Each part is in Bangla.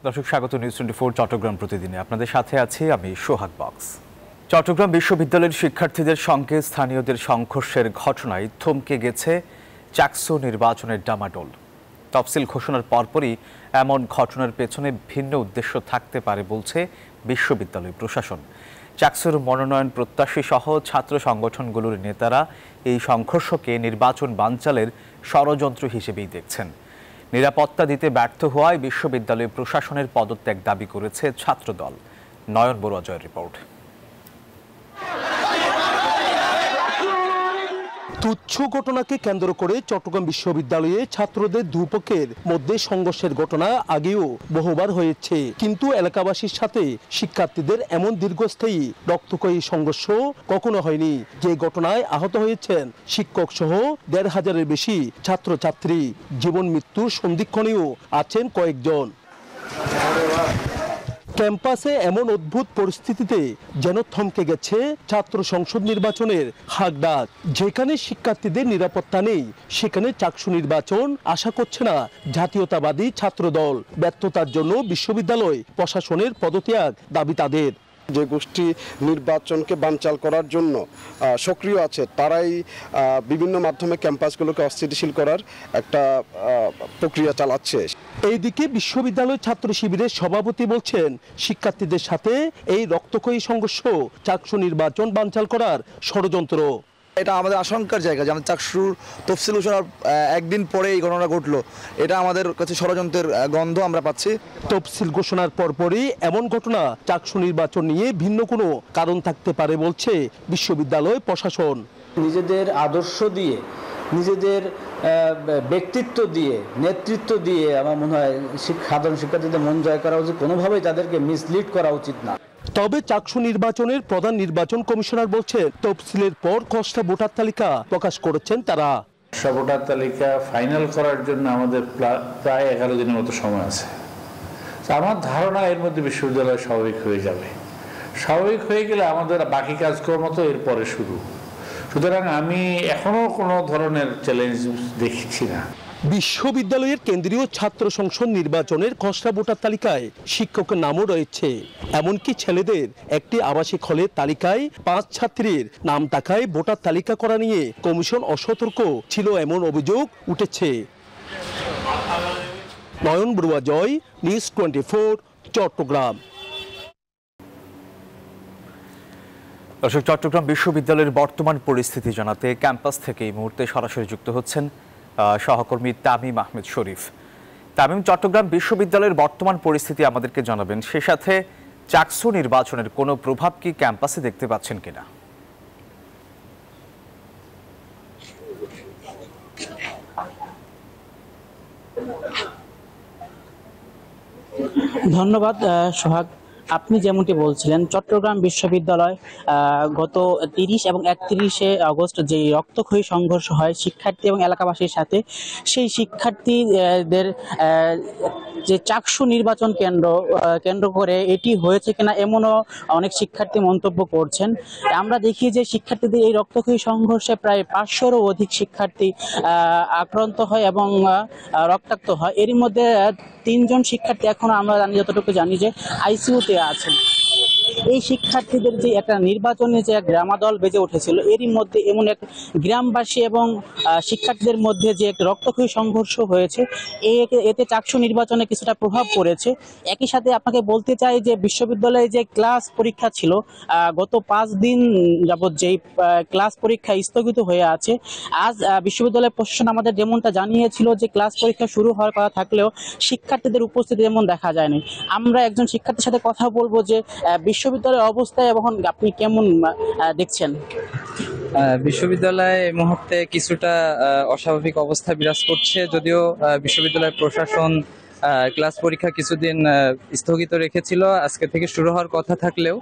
দর্শক স্বাগত নিউজ 24 চট্টগ্রাম প্রতিদিনে আপনাদের সাথে আছি আমি সোহাগ বক্স। চট্টগ্রাম বিশ্ববিদ্যালয়ের শিক্ষার্থীদের সঙ্গে স্থানীয়দের সংঘর্ষের ঘটনায় থমকে গেছে চাকসু নির্বাচনের ডামাডোল। তফসিল ঘোষণার পরপরই এমন ঘটনার পেছনে ভিন্ন উদ্দেশ্য থাকতে পারে বলছে বিশ্ববিদ্যালয় প্রশাসন। চাকসুর মনোনয়ন প্রত্যাশী সহ ছাত্র সংগঠনগুলোর নেতারা এই সংঘর্ষকে নির্বাচন বানচালের ষড়যন্ত্র হিসেবেই দেখছেন। নিরাপত্তা দিতে ব্যর্থ হওয়ায় বিশ্ববিদ্যালয় প্রশাসনের পদত্যাগ দাবি করেছে ছাত্রদল। নয়ন বড়ুয়া জয়ের রিপোর্ট। তুচ্ছ ঘটনাকে কেন্দ্র করে চট্টগ্রাম বিশ্ববিদ্যালয়ে ছাত্রদের দুপক্ষের মধ্যে সংঘর্ষের ঘটনা আগেও বহুবার হয়েছে, কিন্তু এলাকাবাসীর সাথে শিক্ষার্থীদের এমন দীর্ঘস্থায়ী রক্তক্ষয়ী সংঘর্ষ কখনো হয়নি। যে ঘটনায় আহত হয়েছেন শিক্ষক সহ ১৫০০-এর বেশি ছাত্রছাত্রী। জীবন মৃত্যুর সন্ধিক্ষণেও আছেন কয়েকজন। ক্যাম্পাসে এমন অদ্ভুত পরিস্থিতিতে যেন থমকে গেছে ছাত্র সংসদ নির্বাচনের হাকডাক। যেখানে শিক্ষার্থীদের নিরাপত্তা নেই, সেখানে চাকসু নির্বাচন আশা করছে না জাতীয়তাবাদী ছাত্রদল। ব্যর্থতার জন্য বিশ্ববিদ্যালয় প্রশাসনের পদত্যাগ দাবি তাদের। যে গোষ্ঠী নির্বাচনকে বানচাল করার জন্য সক্রিয় আছে, তারাই বিভিন্ন মাধ্যমে ক্যাম্পাসগুলোকে অস্থিতিশীল করার একটা প্রক্রিয়া চালাচ্ছে। এইদিকে বিশ্ববিদ্যালয় ছাত্র শিবিরের সভাপতি বলছেন, শিক্ষার্থীদের সাথে এই রক্তক্ষয়ী সংঘর্ষ চাকসু নির্বাচন বানচাল করার ষড়যন্ত্র। এটা আমাদের আশঙ্কার জায়গা যে আমাদের চাকসুর তফসিল ঘোষণার একদিন পরে এই ঘটনা ঘটলো। এটা আমাদের কাছে ষড়যন্ত্রের গন্ধ আমরা পাচ্ছি। তফসিল ঘোষণার পরপরই এমন ঘটনা চাকসু নির্বাচন নিয়ে ভিন্ন কোনো কারণ থাকতে পারে বলছে বিশ্ববিদ্যালয় প্রশাসন। নিজেদের আদর্শ দিয়ে, নিজেদের ব্যক্তিত্ব দিয়ে, নেতৃত্ব দিয়ে আমার মনে হয় সাধারণ শিক্ষার্থীদের মন জয় করা উচিত। কোনোভাবেই তাদেরকে মিসলিড করা উচিত না। তবে চাকসু নির্বাচনের প্রধান নির্বাচন কমিশনার বলছেন, তফসিলের পর খসড়া ভোটার তালিকা প্রকাশ করেছেন তারা। খসড়া ভোটার তালিকা ফাইনাল করার জন্য আমাদের প্রায় 11 দিনের মতো সময় আছে। আমার ধারণা এর মধ্যে বিশ্ববিদ্যালয় স্বাভাবিক হয়ে যাবে। স্বাভাবিক হয়ে গেলে আমাদের বাকি কাজকর্ম তো এরপরে শুরু। সুতরাং আমি এখনো কোনো ধরনের চ্যালেঞ্জ দেখছি না। বিশ্ববিদ্যালয়ের কেন্দ্রীয় ছাত্র সংসদ নির্বাচনের খসড়া ভোটার তালিকায় শিক্ষকের নামও রয়েছে। এমনকি ছেলেদের একটি আবাসিক হলের তালিকায় 5 ছাত্রীর নাম থাকায় ভোটার তালিকা করা নিয়ে কমিশন অসতর্ক ছিল এমন অভিযোগ উঠেছে। নয়ন বড়ুয়া জয়, নিউজ 24 চট্টগ্রাম। দর্শক, চট্টগ্রাম বিশ্ববিদ্যালয়ের বর্তমান পরিস্থিতি জানাতে ক্যাম্পাস থেকে এই মুহূর্তে সরাসরি যুক্ত হচ্ছেন সহকর্মী তামিম আহমেদ শরীফ। তামিম, চট্টগ্রাম বিশ্ববিদ্যালয়ের বর্তমান পরিস্থিতি আমাদেরকে জানাবেন। সে সাথে চাকসু নির্বাচনের কোনো প্রভাব কি ক্যাম্পাসে দেখতে পাচ্ছেন কিনা? ধন্যবাদ সোহাগ। আপনি যেমনটি বলছিলেন, চট্টগ্রাম বিশ্ববিদ্যালয় গত 30 এবং 31শে আগস্ট যে রক্তক্ষয়ী সংঘর্ষ হয় শিক্ষার্থী এবং এলাকাবাসীর সাথে, সেই শিক্ষার্থীদের যে চাকসু নির্বাচন কেন্দ্র করে এটি হয়েছে কিনা এমনও অনেক শিক্ষার্থী মন্তব্য করছেন। আমরা দেখি যে শিক্ষার্থীদের এই রক্তক্ষয়ী সংঘর্ষে প্রায় 500-রও অধিক শিক্ষার্থী আক্রান্ত হয় এবং রক্তাক্ত হয়। এরই মধ্যে 3 জন শিক্ষার্থী এখনো আমরা যতটুকু জানি যে আইসিইউতে আছেন। এই শিক্ষার্থীদের যে একটা নির্বাচনে যে এক গ্রামাদল বেজে উঠেছিল, এরই মধ্যে এমন এক গ্রামবাসী এবং শিক্ষার্থীদের মধ্যে যে এক রক্তক্ষয়ী সংঘর্ষ হয়েছে, এতে চাকসু নির্বাচনে কিছুটা প্রভাব পড়েছে। একই সাথে আপনাকে বলতে চাই যে বিশ্ববিদ্যালয়ে যে ক্লাস পরীক্ষা ছিল, গত 5 দিন যাবৎ যেই ক্লাস পরীক্ষা স্থগিত হয়ে আছে। আজ বিশ্ববিদ্যালয় প্রশাসন আমাদের যেমনটা জানিয়েছিল যে ক্লাস পরীক্ষা শুরু হওয়ার কথা থাকলেও শিক্ষার্থীদের উপস্থিতি যেমন দেখা যায়নি। আমরা একজন শিক্ষার্থীর সাথে কথা বলবো যে বিশ্ববিদ্যালয়ের অবস্থা এখন আপনি কেমন দেখছেন? বিশ্ববিদ্যালয়ে এই মুহূর্তে কিছুটা অস্বাভাবিক অবস্থা বিরাজ করছে। যদিও বিশ্ববিদ্যালয় প্রশাসন ক্লাস পরীক্ষা কিছুদিন স্থগিত রেখেছিল, আজকে থেকে শুরু হওয়ার কথা থাকলেও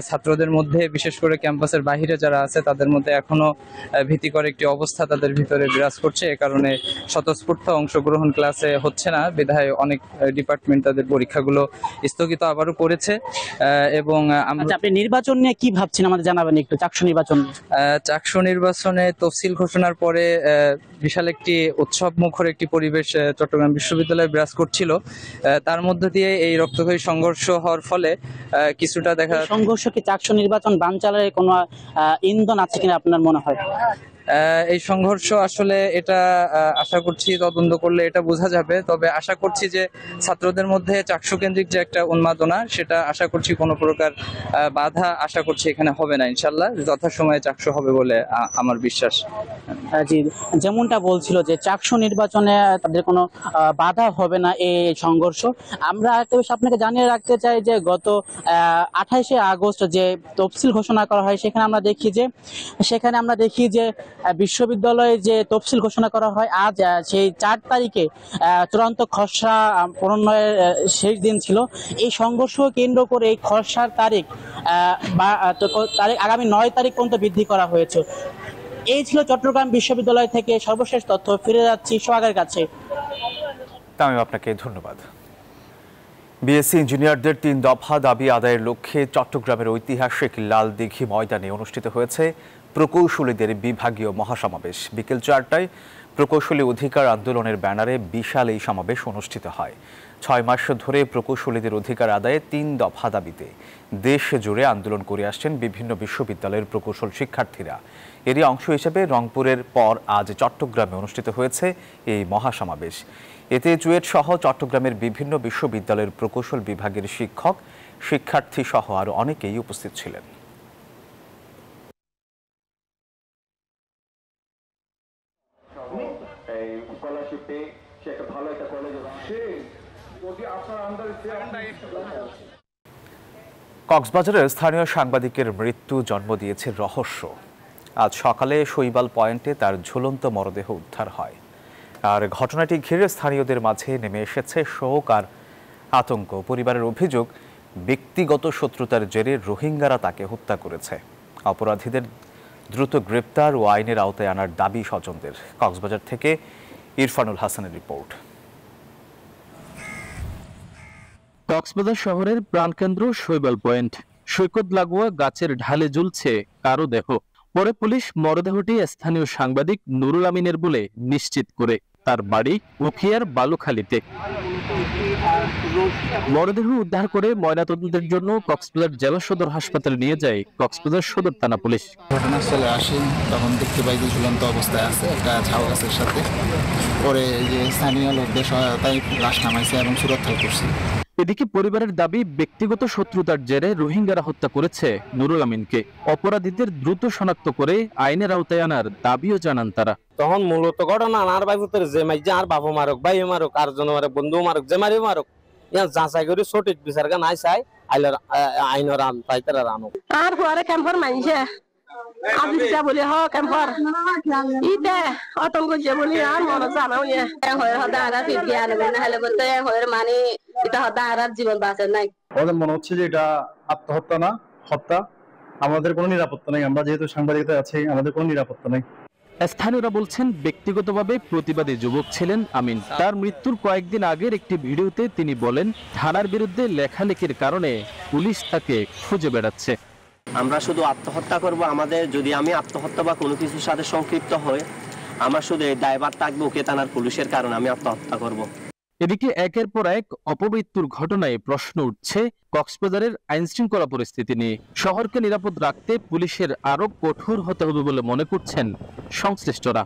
ছাত্রদের মধ্যে, বিশেষ করে ক্যাম্পাসের বাইরে যারা আছে তাদের মধ্যে এখনো ভীতিকর একটি অবস্থা তাদের ভিতরে বিরাজ করছে। এ কারণে স্বতঃস্ফূর্ত অংশগ্রহণ ক্লাসে হচ্ছে না, বিধায় অনেক ডিপার্টমেন্ট তাদের পরীক্ষাগুলো স্থগিত আবারও করেছে। এবং আপনি নির্বাচন নিয়ে কি ভাবছেন আমাদের জানাবেন একটু, চাকসু নির্বাচন? চাকসু নির্বাচনে তফসিল ঘোষণার পরে বিশাল একটি উৎসব মুখর একটি পরিবেশ চট্টগ্রাম বিশ্ববিদ্যালয়ে বিরাজ করছিল। তার মধ্য দিয়ে এই রক্তক্ষয়ী সংঘর্ষ হওয়ার ফলে কিছুটা দেখা সংঘর্ষ কি চাকসু নির্বাচন বানচালের কোনো ইন্ধন আছে কিনা আপনার মনে হয়? এই সংঘর্ষ আসলে এটা আশা করছি তদন্ত করলে এটা বোঝা যাবে। তবে আশা করছি যে ছাত্রদের মধ্যে চাকসু কেন্দ্রিক যে একটা উন্মাদনা, সেটা আশা করছি কোনো প্রকার বাধা আশা করছি এখানে হবে না। ইনশাল্লাহ যথাসময়ে চাকসু হবে বলে আমার বিশ্বাস। জি, যেমনটা বলছিল যে চাকসু নির্বাচনে তাদের কোনো বাধা হবে না এই সংঘর্ষ। আমরা একটা বিষয় আপনাকে জানিয়ে রাখতে চাই যে গত 28শে আগস্ট যে তফসিল ঘোষণা করা হয়, সেখানে আমরা দেখি যে বিশ্ববিদ্যালয়ে যে তফসিল ঘোষণা করা হয়, আজ সেই 4 তারিখে চূড়ান্ত খসড়া প্রণয়নের শেষ দিন ছিল। এই সংঘর্ষ কেন্দ্র করে এই খসড়ার তারিখ আগামী 9 তারিখ পর্যন্ত বৃদ্ধি করা হয়েছে। এই ছিল চট্টগ্রাম বিশ্ববিদ্যালয় থেকে সর্বশেষ তথ্য। ফিরে যাচ্ছি সোহাগের কাছে। তামিম, আপনাকে ধন্যবাদ। বিএসসি ইঞ্জিনিয়ারদের 3 দফা দাবি আদায়ের লক্ষ্যে চট্টগ্রামের ঐতিহাসিক লালদিঘি ময়দানে অনুষ্ঠিত হয়েছে প্রকৌশলীদের বিভাগীয় মহাসমাবেশ। বিকেল 4টায় প্রকৌশলী অধিকার আন্দোলনের ব্যানারে বিশাল এই সমাবেশ অনুষ্ঠিত হয়। 6 মাস ধরে প্রকৌশলীদের অধিকার আদায়ে 3 দফা দাবিতে দেশ জুড়ে আন্দোলন করে আসছেন বিভিন্ন বিশ্ববিদ্যালয়ের প্রকৌশল শিক্ষার্থীরা। এরই অংশ হিসেবে রংপুরের পর আজ চট্টগ্রামে অনুষ্ঠিত হয়েছে এই মহাসমাবেশ। এতে চুয়েট সহ চট্টগ্রামের বিভিন্ন বিশ্ববিদ্যালয়ের প্রকৌশল বিভাগের শিক্ষক, শিক্ষার্থী সহ আরও অনেকেই উপস্থিত ছিলেন। কক্সবাজারের স্থানীয় সাংবাদিকের মৃত্যু জন্ম দিয়েছে রহস্য। আজ সকালে শৈবাল পয়েন্টে তার ঝুলন্ত মরদেহ উদ্ধার হয়। আর ঘটনাটি ঘিরে স্থানীয়দের মাঝে নেমে এসেছে শোক আর আতঙ্ক। পরিবারের অভিযোগ, ব্যক্তিগত শত্রুতার জেরে রোহিঙ্গারা তাকে হত্যা করেছে। অপরাধীদের দ্রুত গ্রেপ্তার ও আইনের আওতায় আনার দাবি স্বজনদের। কক্সবাজার থেকে ইরফানুল হাসানের রিপোর্ট। কক্সবাজার শহরের প্রাণকেন্দ্র শৈবাল পয়েন্ট। সৈকত লাগোয়া গাছের ঢালে ঝুলছে কারো দেহ। পরে পুলিশ মরদেহটি স্থানীয় সাংবাদিক নুরুল আমিনের বলে নিশ্চিত করে। তার বাড়ি উখিয়ার বালুখালীতে। মরদেহ উদ্ধার করে ময়নাতদন্তের জন্য কক্সবাজার জেলা সদর হাসপাতালে নিয়ে যায় কক্সবাজার সদর থানা পুলিশ। ঘটনাস্থলে আসি, তখন দেখতে পাই যে ঝুলন্ত অবস্থায় আছে একটা ঝাউ গাছের সাথে। পরে যে স্থানীয় লোকদের সহায়তায় লাশ নামাইছে এবং সুরক্ষা করছে। এদিকে পরিবারের দাবি, ব্যক্তিগত শত্রুতার জেরে রোহিঙ্গারা হত্যা করেছে নুরুল আমিনকে। অপরাধীদের দ্রুত শনাক্ত করে আইনের আওতায় আনার দাবিও জানান তারা। তখন মূলত ঘটনা আর ভাই পুত্রের যে মাই আর বাবু মারক, ভাই মারক, আর জন মারক, বন্ধু মারক, যে মারি মারক, ইয়া যাচাই করে সঠিক বিচার গান আইসাই আইনের আম তাইতারা রানো। আর পরে ক্যাম্পার মাইছে আজিটা বলি হ ক্যাম্পার ইতে অতঙ্ক যে বলি আর মন জানাও ইয়ে হয় হদা আর ফিট গিয়া নেবে না হলে বলতে হয় মানে এটা হদা আর জীবন বাঁচে নাই। ওদের মনে হচ্ছে যে এটা আত্মহত্যা না হত্যা। আমাদের কোনো নিরাপত্তা নেই, আমরা যেহেতু সাংবাদিকতা আছি আমাদের কোনো নিরাপত্তা নেই। স্থানীয়রা বলছেন, ব্যক্তিগতভাবে প্রতিবাদী যুবক ছিলেন আমিন। তার মৃত্যুর কয়েকদিন আগের একটি ভিডিওতে তিনি বলেন, থানার বিরুদ্ধে লেখালেখির কারণে পুলিশ তাকে খুঁজে বেড়াচ্ছে। আমরা শুধু আত্মহত্যা করব, আমাদের যদি আমি আত্মহত্যা বা কোনো কিছুর সাথে সংক্ষিপ্ত হই, আমার শুধু এই দায়ভার থাকবে ওকে থানার পুলিশের কারণে আমি আত্মহত্যা করব। এদিকে একের পর এক অপমৃত্যুর ঘটনায় প্রশ্ন উঠছে কক্সবাজারের আইন শৃঙ্খলা পরিস্থিতি নিয়ে। শহরকে নিরাপদ রাখতে পুলিশের আরো কঠোর হতে হবে বলে মনে করছেন সংশ্লিষ্টরা।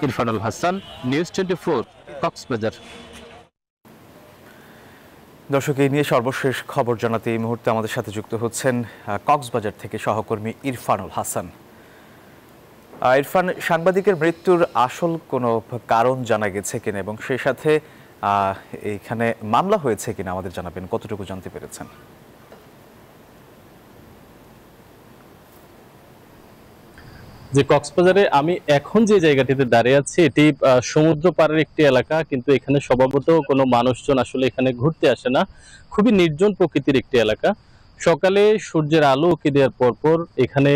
ইরফানুল হাসান, নিউজ 24, কক্সবাজার। দর্শক, এই নিয়ে সর্বশেষ খবর জানাতে এই মুহূর্তে আমাদের সাথে যুক্ত হচ্ছেন কক্সবাজার থেকে সহকর্মী ইরফানুল হাসান। ইরফান, সাংবাদিকের মৃত্যুর আসল কোনো কারণ জানা গেছে কিনা এবং সেই সাথে এইখানে মামলা হয়েছে কিনা আমাদের জানাবেন, কতটুকু জানতে পেরেছেন? যে কক্সবাজারে আমি এখন যে জায়গাটিতে দাঁড়িয়ে আছি এটি সমুদ্র পাড়ের একটি এলাকা, কিন্তু এখানে স্বভাবত কোনো মানুষজন আসলে এখানে ঘুরতে আসে না। খুবই নির্জন প্রকৃতির একটি এলাকা। সকালে সূর্যের আলো উঁকি দেওয়ার পরপর এখানে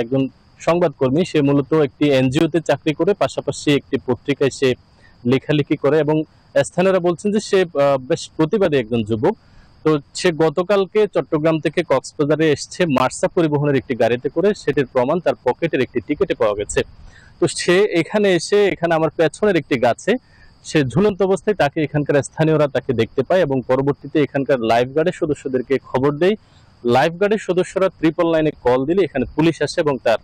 একজন সংবাদকর্মী, সে মূলত একটি এনজিওতে চাকরি করে, পাশাপাশি একটি পত্রিকায় সে লেখালেখি করে এবং স্থানীয়রা বলছেন যে সে বেশ প্রতিবাদী একজন যুবক। তো সে গতকালকে চট্টগ্রাম থেকে কক্সবাজারে এসছে মার্সা পরিবহনের একটি গাড়িতে করে, সেটির প্রমাণ তার পকেটের একটি টিকিটে পাওয়া গেছে। তো সে এখানে এসে এখানে আমার পেছনের একটি গাছে সে ঝুলন্ত অবস্থায়, তাকে এখানকার স্থানীয়রা তাকে দেখতে পায় এবং পরবর্তীতে এখানকার লাইফ গার্ডের সদস্যদেরকে খবর দেয়। লাইফ গার্ডের সদস্যরা 999-এ কল দিলে এখানে পুলিশ আসে এবং তার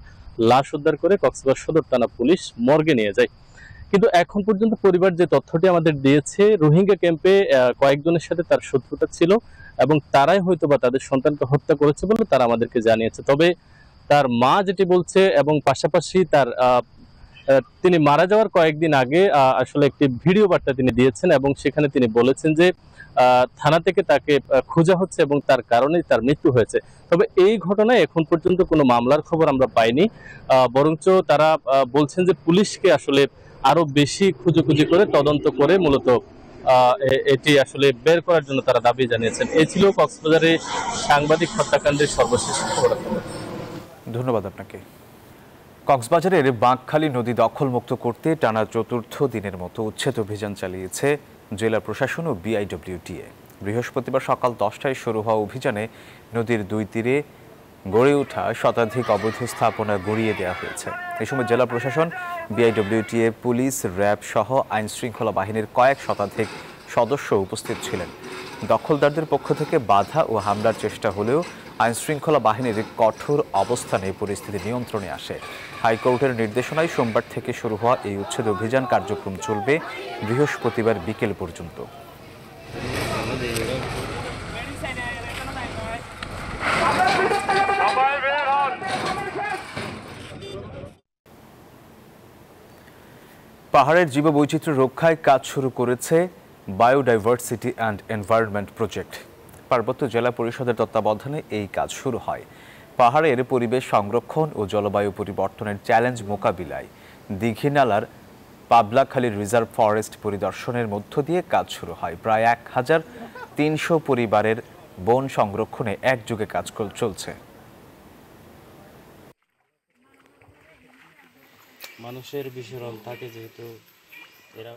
লাশ উদ্ধার করে কক্সবাজার সদর থানা পুলিশ মর্গে নিয়ে যায়। কিন্তু এখন পর্যন্ত পরিবার যে তথ্যটি আমাদের দিয়েছে, রোহিঙ্গা ক্যাম্পে কয়েকজনের সাথে তার শত্রুতা ছিল এবং তারাই হয়তোবা তাদের সন্তানকে হত্যা করেছে বলে তারা আমাদেরকে জানিয়েছে। তবে তার মা যেটি বলছে এবং পাশাপাশি তার তিনি মারা যাওয়ার কয়েকদিন আগে আসলে একটি ভিডিও বার্তা তিনি দিয়েছেন এবং সেখানে তিনি বলেছেন যে থানা থেকে তাকে খোঁজা হচ্ছে এবং তার কারণেই তার মৃত্যু হয়েছে। তবে এই ঘটনায় এখন পর্যন্ত কোনো মামলার খবর আমরা পাইনি, বরঞ্চ তারা বলছেন যে পুলিশকে আসলে আরো বেশি খুঁজে করে তদন্ত করে মূলত এটি আসলে বের করার জন্য তারা দাবি জানিয়েছেন। এই ছিল কক্সবাজারে সাংবাদিক হত্যাকাণ্ডের সর্বশেষ খবর। ধন্যবাদ আপনাকে। কক্সবাজারের বাঁকখালী নদী দখলমুক্ত করতে টানা চতুর্থ দিনের মতো উচ্ছেদ অভিযান চালিয়েছে জেলা প্রশাসন ও বিআইডব্লিউটিএ। বৃহস্পতিবার সকাল 10টায় শুরু হওয়া অভিযানে নদীর দুই তীরে গড়ে ওঠা শতাধিক অবৈধ স্থাপনা গড়িয়ে দেওয়া হয়েছে। এই সময় জেলা প্রশাসন, বিআইডব্লিউটিএ, পুলিশ, র্যাব সহ আইন শৃঙ্খলা বাহিনীর কয়েক শতাধিক সদস্য উপস্থিত ছিলেন। দখলদারদের পক্ষ থেকে বাধা ও হামলার চেষ্টা হলেও আইন শৃঙ্খলা বাহিনীর কঠোর অবস্থানে পরিস্থিতি নিয়ন্ত্রণে আসে। হাইকোর্টের নির্দেশনায় সোমবার থেকে শুরু হওয়া এই উচ্ছেদ অভিযান কার্যক্রম চলবে বৃহস্পতিবার বিকেল পর্যন্ত। পাহাড়ের জীববৈচিত্র্য রক্ষায় কাজ শুরু করেছে বায়োডাইভার্সিটি অ্যান্ড এনভায়রনমেন্ট প্রজেক্ট। পার্বত্য জেলা পরিষদের তত্ত্বাবধানে এই কাজ শুরু হয়। পাহাড়ের পরিবেশ সংরক্ষণ ও জলবায়ু পরিবর্তনের চ্যালেঞ্জ মোকাবিলায় দীঘিনালার পাবলাখালী রিজার্ভ ফরেস্ট পরিদর্শনের মধ্য দিয়ে কাজ শুরু হয়। প্রায় 1300 পরিবারের বন সংরক্ষণে একযোগে কাজ চলছে। মানুষের বিচরণ থাকে যেহেতু এরা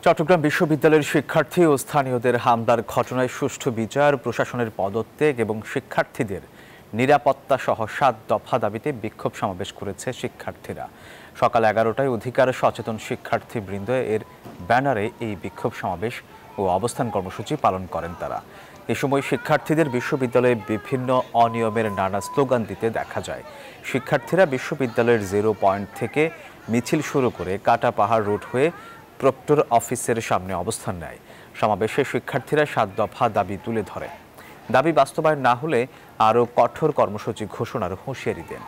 চট্টগ্রাম বিশ্ববিদ্যালয়ের শিক্ষার্থী ও স্থানীয়দের হামলার ঘটনায় সুষ্ঠু বিচার, প্রশাসনের পদত্যাগ এবং শিক্ষার্থীদের নিরাপত্তা সহ 7 দফা দাবিতে বিক্ষোভ সমাবেশ করেছে শিক্ষার্থীরা। সকাল 11টায় অধিকার সচেতন শিক্ষার্থীবৃন্দ এর ব্যানারে এই বিক্ষোভ সমাবেশ ও অবস্থান কর্মসূচি পালন করেন তারা। এ সময় শিক্ষার্থীদের বিশ্ববিদ্যালয়ে বিভিন্ন অনিয়মের নানা স্লোগান দিতে দেখা যায়। শিক্ষার্থীরা বিশ্ববিদ্যালয়ের 0 পয়েন্ট থেকে মিছিল শুরু করে কাটা পাহাড় রোড হয়ে প্রক্টর অফিসের সামনে অবস্থান নেয়। সমাবেশে শিক্ষার্থীরা 7 দফা দাবি তুলে ধরে। দাবি বাস্তবায়ন না হলে আরও কঠোর কর্মসূচি ঘোষণার হুঁশিয়ারি দেন।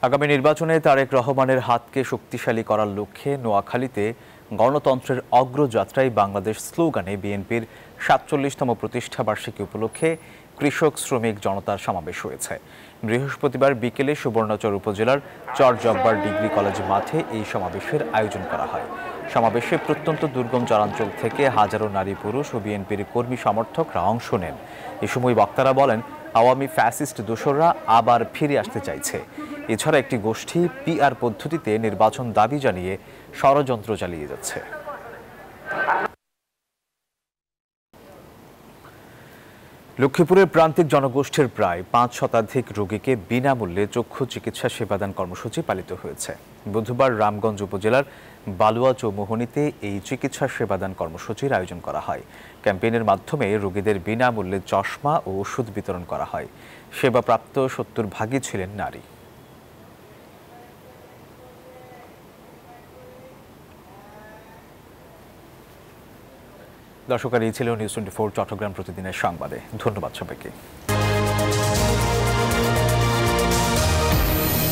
আগামী নির্বাচনে তারেক রহমানের হাতকে শক্তিশালী করার লক্ষ্যে নোয়াখালীতে গণতন্ত্রের অগ্রযাত্রায় বাংলাদেশ স্লোগানে বিএনপির 47তম প্রতিষ্ঠা বার্ষিকী উপলক্ষে কৃষক শ্রমিক জনতার সমাবেশ হয়েছে। বৃহস্পতিবার বিকেলে সুবর্ণচর উপজেলার চরজব্বার ডিগ্রি কলেজ মাঠে এই সমাবেশের আয়োজন করা হয়। সমাবেশে প্রত্যন্ত দুর্গম চরাঞ্চল থেকে হাজারো নারী পুরুষ ও বিএনপির কর্মী সমর্থকরা অংশ নেন। এ সময় বক্তারা বলেন, আওয়ামী ফ্যাসিস্ট দোসররা আবার ফিরে আসতে চাইছে। এছাড়া একটি গোষ্ঠী পিআর পদ্ধতিতে নির্বাচন দাবি জানিয়ে ষড়যন্ত্র চালিয়ে যাচ্ছে। লক্ষ্মীপুরের প্রান্তিক জনগোষ্ঠীর প্রায় 5 শতাধিক রোগীকে বিনামূল্যে চক্ষু চিকিৎসা সেবাদান কর্মসূচি পালিত হয়েছে। বুধবার রামগঞ্জ উপজেলার বালুয়া চৌমোহনীতে এই চিকিৎসা সেবাদান কর্মসূচির আয়োজন করা হয়। ক্যাম্পেইনের মাধ্যমে রোগীদের বিনামূল্যে চশমা ও ওষুধ বিতরণ করা হয়। সেবাপ্রাপ্ত 70 ভাগই ছিলেন নারী। দর্শক, এই ছিল নিউজ 24 চট্টগ্রাম প্রতিদিনের সংবাদে। ধন্যবাদ সবাইকে।